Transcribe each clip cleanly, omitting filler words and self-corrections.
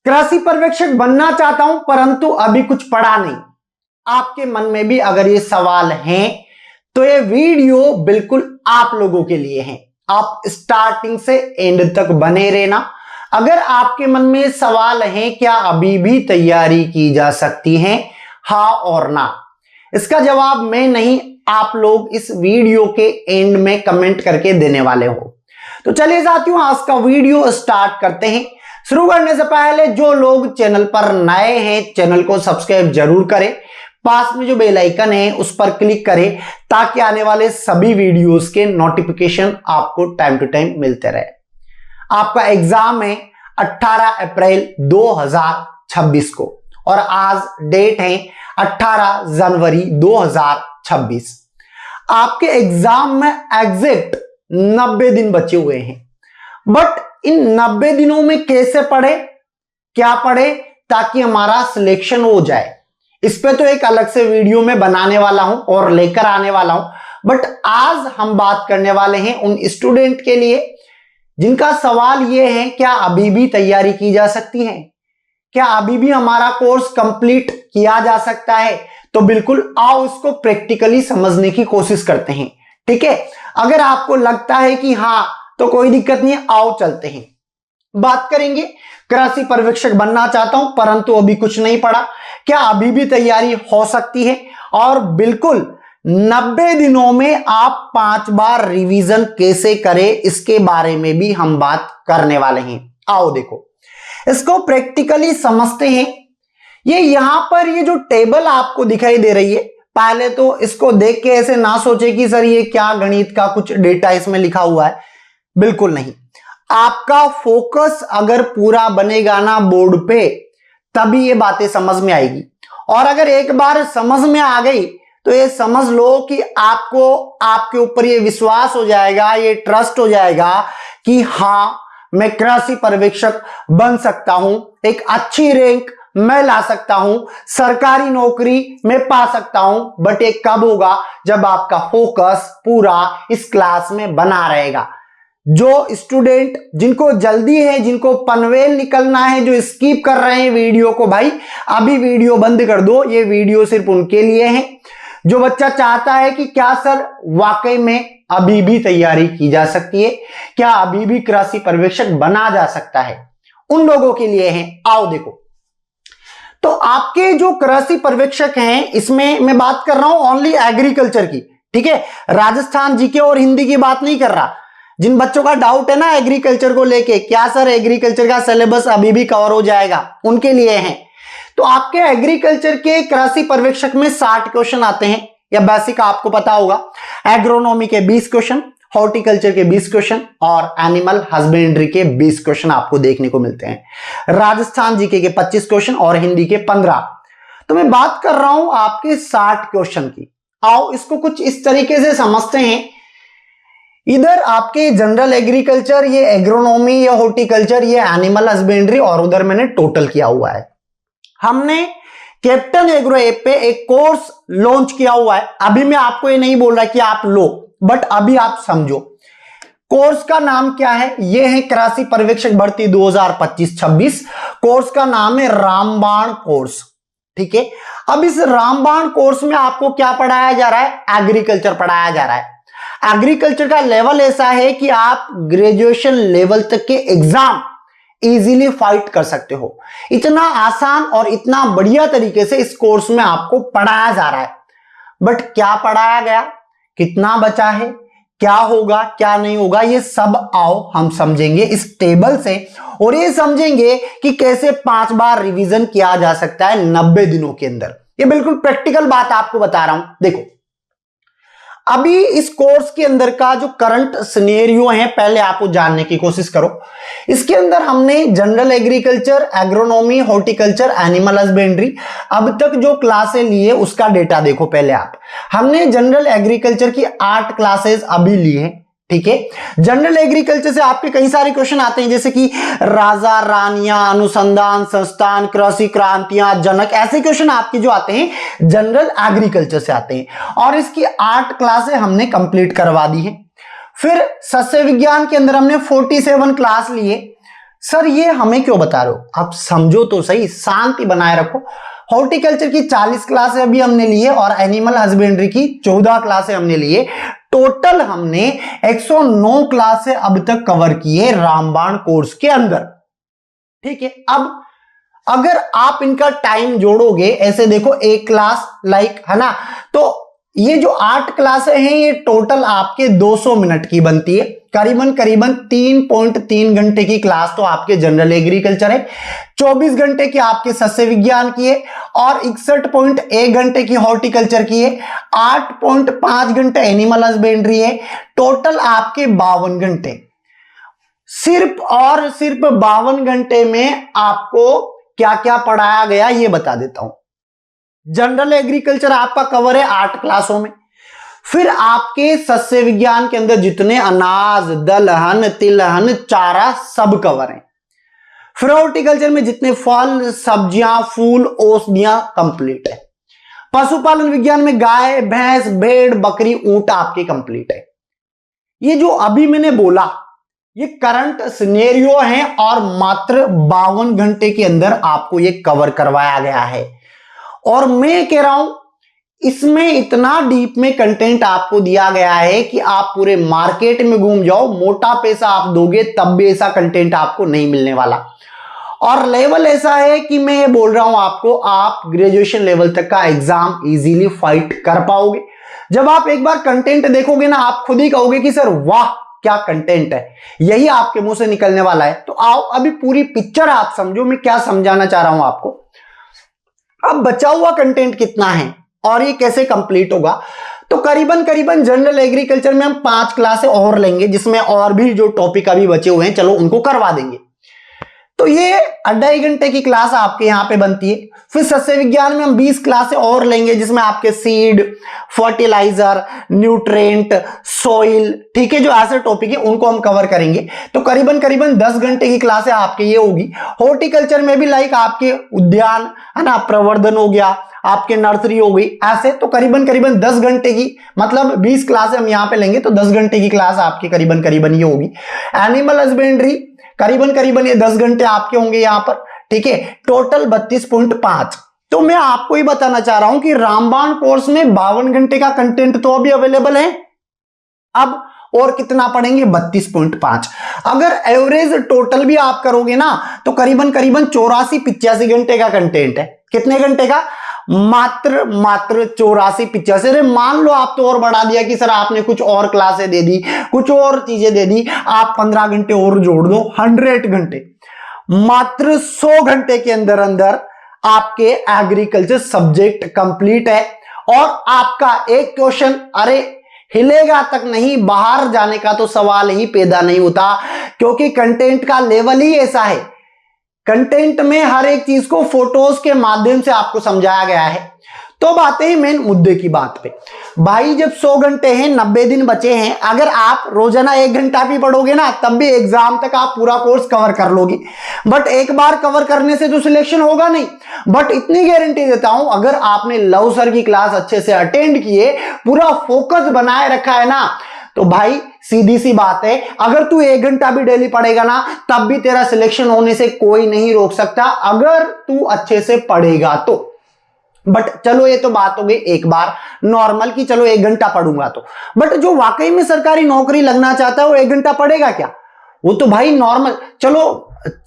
कृषि पर्यवेक्षक बनना चाहता हूं परंतु अभी कुछ पढ़ा नहीं। आपके मन में भी अगर ये सवाल हैं तो ये वीडियो बिल्कुल आप लोगों के लिए है। आप स्टार्टिंग से एंड तक बने रहना। अगर आपके मन में सवाल है क्या अभी भी तैयारी की जा सकती है, हाँ और ना, इसका जवाब मैं नहीं, आप लोग इस वीडियो के एंड में कमेंट करके देने वाले हो। तो चलिए साथियों, आज का वीडियो स्टार्ट करते हैं। शुरू करने से पहले जो लोग चैनल पर नए हैं चैनल को सब्सक्राइब जरूर करें, पास में जो बेल आइकन है उस पर क्लिक करें ताकि आने वाले सभी वीडियोस के नोटिफिकेशन आपको टाइम टू टाइम मिलते रहे। आपका एग्जाम है 18 अप्रैल 2026 को और आज डेट है 18 जनवरी 2026। आपके एग्जाम में एग्जैक्ट 90 दिन बचे हुए हैं। बट इन 90 दिनों में कैसे पढ़े, क्या पढ़े ताकि हमारा सिलेक्शन हो जाए, इस पे तो एक अलग से वीडियो में बनाने वाला हूं और लेकर आने वाला हूं। बट आज हम बात करने वाले हैं उन स्टूडेंट के लिए जिनका सवाल यह है क्या अभी भी तैयारी की जा सकती है, क्या अभी भी हमारा कोर्स कंप्लीट किया जा सकता है। तो बिल्कुल आओ इसको प्रैक्टिकली समझने की कोशिश करते हैं, ठीक है। अगर आपको लगता है कि हाँ तो कोई दिक्कत नहीं है, आओ चलते हैं, बात करेंगे। कृषि पर्यवेक्षक बनना चाहता हूं परंतु अभी कुछ नहीं पढ़ा, क्या अभी भी तैयारी हो सकती है। और बिल्कुल 90 दिनों में आप 5 बार रिवीजन कैसे करें इसके बारे में भी हम बात करने वाले हैं। आओ देखो इसको प्रैक्टिकली समझते हैं। ये यहां पर ये जो टेबल आपको दिखाई दे रही है, पहले तो इसको देख के ऐसे ना सोचे कि सर ये क्या गणित का कुछ डेटा इसमें लिखा हुआ है, बिल्कुल नहीं। आपका फोकस अगर पूरा बनेगा ना बोर्ड पे तभी ये बातें समझ में आएगी। और अगर एक बार समझ में आ गई तो ये समझ लो कि आपको आपके ऊपर ये विश्वास हो जाएगा, ये ट्रस्ट हो जाएगा कि हाँ मैं कृषि पर्यवेक्षक बन सकता हूं, एक अच्छी रैंक मैं ला सकता हूं, सरकारी नौकरी मैं पा सकता हूं। बट ये कब होगा, जब आपका फोकस पूरा इस क्लास में बना रहेगा। जो स्टूडेंट जिनको जल्दी है, जिनको पनवेल निकलना है, जो स्किप कर रहे हैं वीडियो को, भाई अभी वीडियो बंद कर दो, ये वीडियो सिर्फ उनके लिए है। जो बच्चा चाहता है कि क्या सर वाकई में अभी भी तैयारी की जा सकती है, क्या अभी भी कृषि पर्यवेक्षक बना जा सकता है, उन लोगों के लिए है। आओ देखो, तो आपके जो कृषि पर्यवेक्षक हैं इसमें मैं बात कर रहा हूं ओनली एग्रीकल्चर की, ठीक है। राजस्थान जीके और हिंदी की बात नहीं कर रहा। जिन बच्चों का डाउट है ना एग्रीकल्चर को लेके, क्या सर एग्रीकल्चर का सिलेबस अभी भी कवर हो जाएगा, उनके लिए है। तो आपके एग्रीकल्चर के कृषि पर्यवेक्षक में 60 क्वेश्चन आते हैं, या बेसिक आपको पता होगा। एग्रोनॉमी के 20 क्वेश्चन, हॉर्टिकल्चर के 20 क्वेश्चन और एनिमल हस्बेंड्री के 20 क्वेश्चन आपको देखने को मिलते हैं। राजस्थान जीके के 25 क्वेश्चन और हिंदी के 15। तो मैं बात कर रहा हूं आपके 60 क्वेश्चन की। आओ इसको कुछ इस तरीके से समझते हैं। इधर आपके जनरल एग्रीकल्चर, ये एग्रोनॉमी या हॉर्टिकल्चर, ये एनिमल हस्बेंड्री, और उधर मैंने टोटल किया हुआ है। हमने कैप्टन एग्रो ऐप पे एक कोर्स लॉन्च किया हुआ है। अभी मैं आपको ये नहीं बोल रहा कि आप लो, बट अभी आप समझो कोर्स का नाम क्या है। ये है कृषि पर्यवेक्षक भर्ती 2025-26। कोर्स का नाम है रामबाण कोर्स, ठीक है। अब इस रामबाण कोर्स में आपको क्या पढ़ाया जा रहा है, एग्रीकल्चर पढ़ाया जा रहा है। एग्रीकल्चर का लेवल ऐसा है कि आप ग्रेजुएशन लेवल तक के एग्जाम इजीली फाइट कर सकते हो। इतना आसान और इतना बढ़िया तरीके से इस कोर्स में आपको पढ़ाया जा रहा है। बट क्या पढ़ाया गया, कितना बचा है, क्या होगा क्या नहीं होगा, ये सब आओ हम समझेंगे इस टेबल से। और ये समझेंगे कि कैसे 5 बार रिवीजन किया जा सकता है 90 दिनों के अंदर। ये बिल्कुल प्रैक्टिकल बात आपको बता रहा हूं। देखो अभी इस कोर्स के अंदर का जो करंट सिनेरियो है पहले आप वो जानने की कोशिश करो। इसके अंदर हमने general agriculture, agronomy, horticulture, animal husbandry अब तक जो क्लासें लिए उसका डेटा देखो पहले आप। हमने जनरल एग्रीकल्चर की 8 क्लासेस अभी ली है, ठीक है। जनरल एग्रीकल्चर से आपके कई सारे क्वेश्चन आते हैं, जैसे कि राजा रानियां, अनुसंधान संस्थान, कृषि क्रांतियां, जनक, ऐसे क्वेश्चन आपके जो आते हैं जनरल एग्रीकल्चर से आते हैं। और इसकी 8 क्लासें हमने कंप्लीट करवा दी है। फिर सस्य विज्ञान के अंदर हमने 47 क्लास लिए। सर ये हमें क्यों बता रहे हो? आप समझो तो सही, शांति बनाए रखो। हॉर्टिकल्चर की 40 क्लासें अभी हमने ली है और एनिमल हस्बेंड्री की 14 क्लासें हमने ली है। टोटल हमने 109 क्लासें अब तक कवर की है रामबाण कोर्स के अंदर। ठीक है, अब अगर आप इनका टाइम जोड़ोगे, ऐसे देखो एक क्लास लाइक है ना, तो ये जो 8 क्लासें हैं ये टोटल आपके 200 मिनट की बनती है। करीबन करीबन 3.3 घंटे की क्लास तो आपके जनरल एग्रीकल्चर है, 24 घंटे की आपके सस्य विज्ञान की है और 61.1 घंटे की हॉर्टिकल्चर की है, 8.5 घंटे एनिमल हस्बेंड्री है। टोटल आपके 52 घंटे। सिर्फ और सिर्फ 52 घंटे में आपको क्या क्या पढ़ाया गया ये बता देता हूं। जनरल एग्रीकल्चर आपका कवर है 8 क्लासों में। फिर आपके सस्य विज्ञान के अंदर जितने अनाज, दलहन, तिलहन, चारा सब कवर हैं। फिर हॉर्टिकल्चर में जितने फल, सब्जियां, फूल, औषधियां कंप्लीट है। पशुपालन विज्ञान में गाय, भैंस, भेड़, बकरी, ऊंट आपके कंप्लीट है। ये जो अभी मैंने बोला ये करंट सिनेरियो है और मात्र 52 घंटे के अंदर आपको ये कवर करवाया गया है। और मैं कह रहा हूं इसमें इतना डीप में कंटेंट आपको दिया गया है कि आप पूरे मार्केट में घूम जाओ, मोटा पैसा आप दोगे तब भी ऐसा कंटेंट आपको नहीं मिलने वाला। और लेवल ऐसा है कि मैं ये बोल रहा हूं आपको, आप ग्रेजुएशन लेवल तक का एग्जाम इजीली फाइट कर पाओगे। जब आप एक बार कंटेंट देखोगे ना, आप खुद ही कहोगे कि सर वाह क्या कंटेंट है, यही आपके मुंह से निकलने वाला है। तो आओ अभी पूरी पिक्चर आप समझो मैं क्या समझाना चाह रहा हूं आपको। अब बचा हुआ कंटेंट कितना है और ये कैसे कंप्लीट होगा, तो करीबन करीबन जनरल एग्रीकल्चर में हम 5 क्लासें और लेंगे, जिसमें और भी जो टॉपिक अभी बचे हुए हैं चलो उनको करवा देंगे। तो ये 2.5 घंटे की क्लास आपके यहां पे बनती है। फिर सस्य विज्ञान में हम 20 क्लासें और लेंगे, जिसमें आपके सीड, फर्टिलाइजर, न्यूट्रेंट, सॉइल, ठीक है, जो ऐसे टॉपिक है उनको हम कवर करेंगे। तो करीबन करीबन 10 घंटे की क्लासें आपके ये होगी। हॉर्टिकल्चर में भी लाइक आपके उद्यान है ना, प्रवर्धन हो गया, आपके नर्सरी हो गई, ऐसे तो करीबन करीबन 10 घंटे की, मतलब 20 क्लासें हम यहां पे लेंगे तो 10 घंटे की क्लास आपकी करीबन करीबन ये होगी। एनिमल हस्बेंड्री करीबन करीबन ये 10 घंटे आपके होंगे यहां पर, ठीक है, टोटल 32.5। तो मैं आपको ही बताना चाह रहा हूं कि रामबाण कोर्स में 52 घंटे का कंटेंट तो अभी अवेलेबल है। अब और कितना पढ़ेंगे? 32.5। अगर एवरेज टोटल भी आप करोगे ना तो करीबन करीबन 84-85 घंटे का कंटेंट है। कितने घंटे का? मात्र 84-85। अरे मान लो आप तो और बढ़ा दिया कि सर आपने कुछ और क्लासें दे दी, कुछ और चीजें दे दी, आप 15 घंटे और जोड़ दो, 100 घंटे। मात्र 100 घंटे के अंदर अंदर आपके एग्रीकल्चर सब्जेक्ट कंप्लीट है। और आपका एक क्वेश्चन, अरे हिलेगा तक नहीं, बाहर जाने का तो सवाल ही पैदा नहीं होता, क्योंकि कंटेंट का लेवल ही ऐसा है। कंटेंट में हर एक चीज को फोटोज के माध्यम से आपको समझाया गया है। तो बातें ही मेन मुद्दे की बात पे भाई, जब 100 घंटे हैं, 90 दिन बचे हैं, अगर आप रोजाना 1 घंटा भी पढ़ोगे ना तब भी एग्जाम तक आप पूरा कोर्स कवर कर लोगे। बट एक बार कवर करने से तो सिलेक्शन होगा नहीं। बट इतनी गारंटी देता हूं, अगर आपने लव सर की क्लास अच्छे से अटेंड किए, पूरा फोकस बनाए रखा है ना, तो भाई सीधी सी बात है, अगर तू 1 घंटा भी डेली पढ़ेगा ना तब भी तेरा सिलेक्शन होने से कोई नहीं रोक सकता, अगर तू अच्छे से पढ़ेगा तो। बट चलो ये तो बात हो गई एक बार नॉर्मल की, चलो 1 घंटा पढ़ूंगा तो। बट जो वाकई में सरकारी नौकरी लगना चाहता है वो 1 घंटा पढ़ेगा क्या? वो तो भाई नॉर्मल, चलो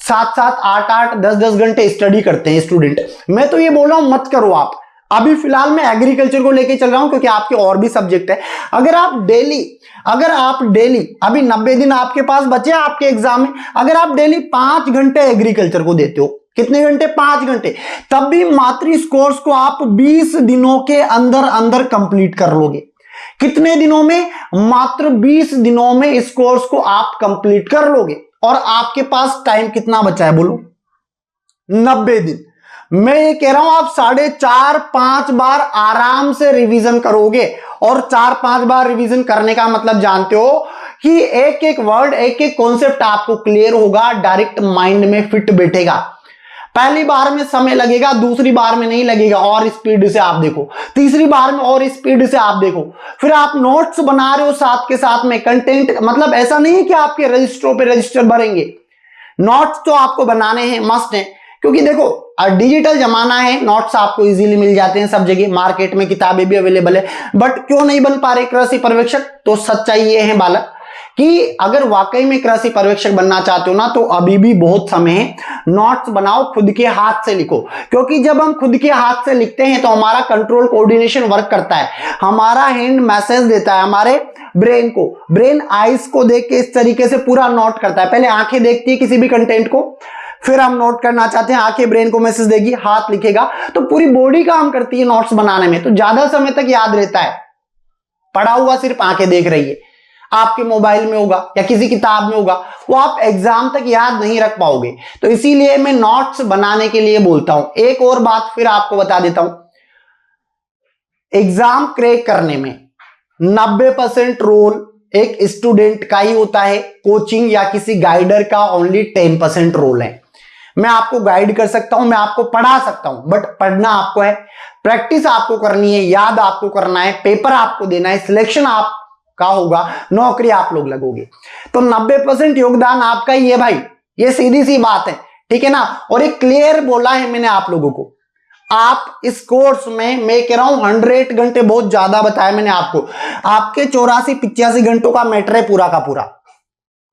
7-7, 8-8, 10-10 घंटे स्टडी करते हैं स्टूडेंट। मैं तो ये बोल रहा हूं मत करो आप। अभी फिलहाल मैं एग्रीकल्चर को लेके चल रहा हूं क्योंकि आपके और भी सब्जेक्ट है। अगर आप डेली अभी 90 दिन आपके पास बचे आपके एग्जाम में, अगर आप डेली 5 घंटे एग्रीकल्चर को देते हो, कितने घंटे? 5 घंटे, तब भी मात्र इस कोर्स को आप 20 दिनों के अंदर अंदर कंप्लीट कर लोगे। कितने दिनों में? मात्र 20 दिनों में इस कोर्स को आप कंप्लीट कर लोगे। और आपके पास टाइम कितना बचा है बोलो? 90 दिन। मैं ये कह रहा हूं आप 4.5-5 बार आराम से रिवीजन करोगे। और 4-5 बार रिवीजन करने का मतलब जानते हो कि एक एक वर्ड, एक एक कॉन्सेप्ट आपको क्लियर होगा, डायरेक्ट माइंड में फिट बैठेगा। पहली बार में समय लगेगा, दूसरी बार में नहीं लगेगा, और स्पीड से आप देखो, तीसरी बार में और स्पीड से आप देखो। फिर आप नोट्स बना रहे हो साथ के साथ में कंटेंट, मतलब ऐसा नहीं है कि आपके रजिस्टरों पे रजिस्टर भरेंगे, नोट्स तो आपको बनाने हैं, मस्ट है, क्योंकि देखो डिजिटल जमाना है, नोट्स आपको इजीली मिल जाते हैं सब जगह, मार्केट में किताबें भी अवेलेबल है, बट क्यों नहीं बन पा रहे कृषि पर्यवेक्षक? तो सच्चाई ये है बालक कि अगर वाकई में कृषि पर्यवेक्षक बनना चाहते हो ना, तो अभी भी बहुत समय है, नोट्स बनाओ, खुद के हाथ से लिखो, क्योंकि जब हम खुद के हाथ से लिखते हैं तो हमारा कंट्रोल कोऑर्डिनेशन वर्क करता है, हमारा हैंड मैसेज देता है हमारे ब्रेन को, ब्रेन आईज को देख के इस तरीके से पूरा नोट करता है, पहले आंखें देखती है किसी भी कंटेंट को, फिर हम नोट करना चाहते हैं, आंखें ब्रेन को मैसेज देगी, हाथ लिखेगा, तो पूरी बॉडी काम करती है नोट्स बनाने में, तो ज्यादा समय तक याद रहता है। पढ़ा हुआ सिर्फ आंखें देख रही है, आपके मोबाइल में होगा या किसी किताब में होगा, वो आप एग्जाम तक याद नहीं रख पाओगे, तो इसीलिए मैं नोट्स बनाने के लिए बोलता हूं। एक और बात फिर आपको बता देता हूं, एग्जाम क्रैक करने में 90% रोल एक स्टूडेंट का ही होता है, कोचिंग या किसी गाइडर का ओनली 10% रोल है। मैं आपको गाइड कर सकता हूं, मैं आपको पढ़ा सकता हूं, बट पढ़ना आपको है, प्रैक्टिस आपको करनी है, याद आपको करना है, पेपर आपको देना है, सिलेक्शन आपका होगा, नौकरी आप लोग लगोगे, तो 90% योगदान आपका ही है भाई, ये सीधी सी बात है, ठीक है ना। और एक क्लियर बोला है मैंने आप लोगों को, आप इस कोर्स में, मैं कह रहा हूं 100 घंटे बहुत ज्यादा बताया मैंने आपको, आपके 84-85 घंटों का मैटर है पूरा का पूरा,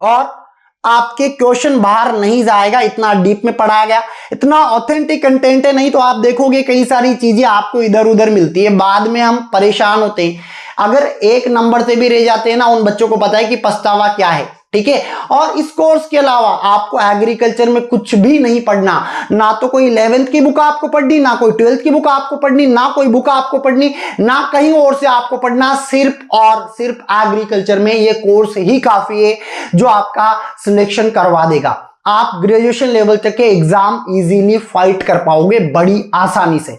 और आपके क्वेश्चन बाहर नहीं जाएगा, इतना डीप में पढ़ाया गया, इतना ऑथेंटिक कंटेंट है, नहीं तो आप देखोगे कई सारी चीजें आपको इधर उधर मिलती है, बाद में हम परेशान होते हैं, अगर एक नंबर से भी रह जाते हैं ना, उन बच्चों को पता है कि पछतावा क्या है, ठीक है। और इस कोर्स के अलावा आपको एग्रीकल्चर में कुछ भी नहीं पढ़ना, ना तो कोई 11th की बुक आपको पढ़नी, ना कोई 12th की बुक आपको पढ़नी, ना कोई बुक आपको पढ़नी, ना कहीं और से आपको पढ़ना, सिर्फ और सिर्फ एग्रीकल्चर में ये कोर्स ही काफी है जो आपका सिलेक्शन करवा देगा। आप ग्रेजुएशन लेवल तक के एग्जाम इजीली फाइट कर पाओगे बड़ी आसानी से,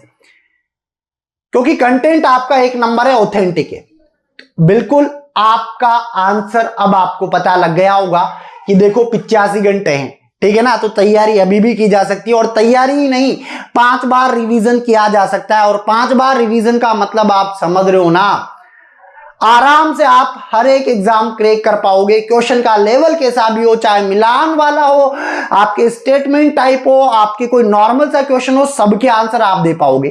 क्योंकि कंटेंट आपका एक नंबर है, ऑथेंटिक है। बिल्कुल आपका आंसर अब आपको पता लग गया होगा कि देखो 85 घंटे हैं, ठीक है ना, तो तैयारी अभी भी की जा सकती है, और तैयारी ही नहीं, 5 बार रिवीजन किया जा सकता है, और 5 बार रिवीजन का मतलब आप समझ रहे हो ना, आराम से आप हर एक एग्जाम क्रैक कर पाओगे, क्वेश्चन का लेवल कैसा भी हो, चाहे मिलान वाला हो, आपके स्टेटमेंट टाइप हो, आपके कोई नॉर्मल सा क्वेश्चन हो, सबके आंसर आप दे पाओगे।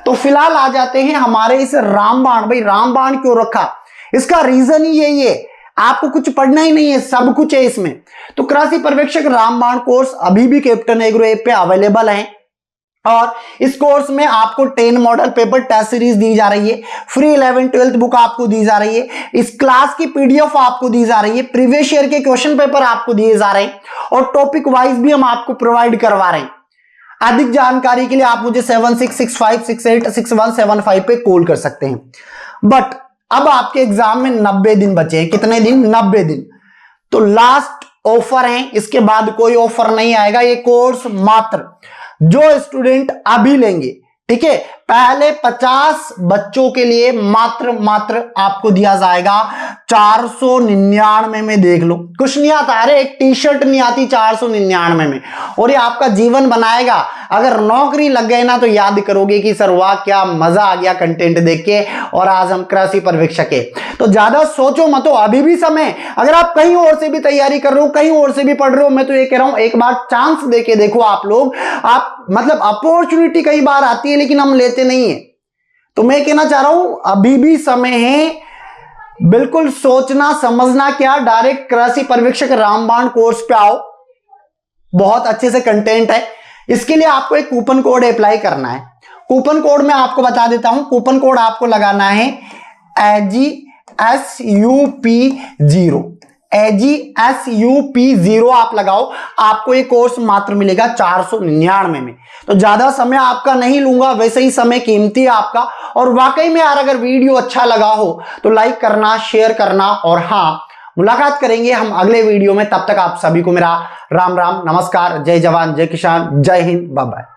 तो फिलहाल आ जाते हैं हमारे इस रामबाण। भाई रामबाण क्यों रखा, इसका रीजन ही यही है, आपको कुछ पढ़ना ही नहीं है, सब कुछ है इसमें। तो कृषि पर्यवेक्षक रामबाण कोर्स अभी भी कैप्टन एग्रो ऐप पे अवेलेबल है, और इस कोर्स में आपको 10 मॉडल पेपर टेस्ट सीरीज दी जा रही है, फ्री 11th-12th बुक आपको दी जा रही है, इस क्लास की पीडीएफ आपको दी जा रही है, प्रीवियस ईयर के क्वेश्चन पेपर आपको दिए जा रहे हैं, और टॉपिक वाइज भी हम आपको प्रोवाइड करवा रहे हैं। अधिक जानकारी के लिए आप मुझे 7665686175 पे कॉल कर सकते हैं। बट अब आपके एग्जाम में 90 दिन बचे हैं, कितने दिन? 90 दिन। तो लास्ट ऑफर है, इसके बाद कोई ऑफर नहीं आएगा, ये कोर्स मात्र जो स्टूडेंट अभी लेंगे, ठीक है, पहले 50 बच्चों के लिए मात्र आपको दिया जाएगा 499 में। देख लो, कुछ नहीं आता, अरे एक टी शर्ट नहीं आती 499 में, और ये आपका जीवन बनाएगा। अगर नौकरी लग गए ना, तो याद करोगे कि सर वाह क्या मजा आ गया कंटेंट देख के, और आज हम कृषि पर्यवेक्षक है। तो ज्यादा सोचो मत, अभी भी समय, अगर आप कहीं और से भी तैयारी कर रहे हो, कहीं और से भी पढ़ रहे हो, मैं तो ये कह रहा हूं एक बार चांस देके देखो आप लोग। आप मतलब अपॉर्चुनिटी कई बार आती है लेकिन हम लेते नहीं है, तो मैं कहना चाह रहा हूं अभी भी समय है, बिल्कुल सोचना समझना क्या, डायरेक्ट कृषि पर्यवेक्षक रामबाण कोर्स पे आओ, बहुत अच्छे से कंटेंट है। इसके लिए आपको एक कूपन कोड अप्लाई करना है। कूपन कोड में आपको बता देता हूं, कूपन कोड आपको लगाना है AGSUP0, AGSUP0 आप लगाओ, आपको ये कोर्स मात्र मिलेगा 499 में। तो ज्यादा समय आपका नहीं लूंगा, वैसे ही समय कीमती है आपका। और वाकई में यार अगर वीडियो अच्छा लगा हो तो लाइक करना, शेयर करना, और हाँ, मुलाकात करेंगे हम अगले वीडियो में। तब तक आप सभी को मेरा राम राम, नमस्कार, जय जवान जय किसान, जय हिंद, बाय बाय।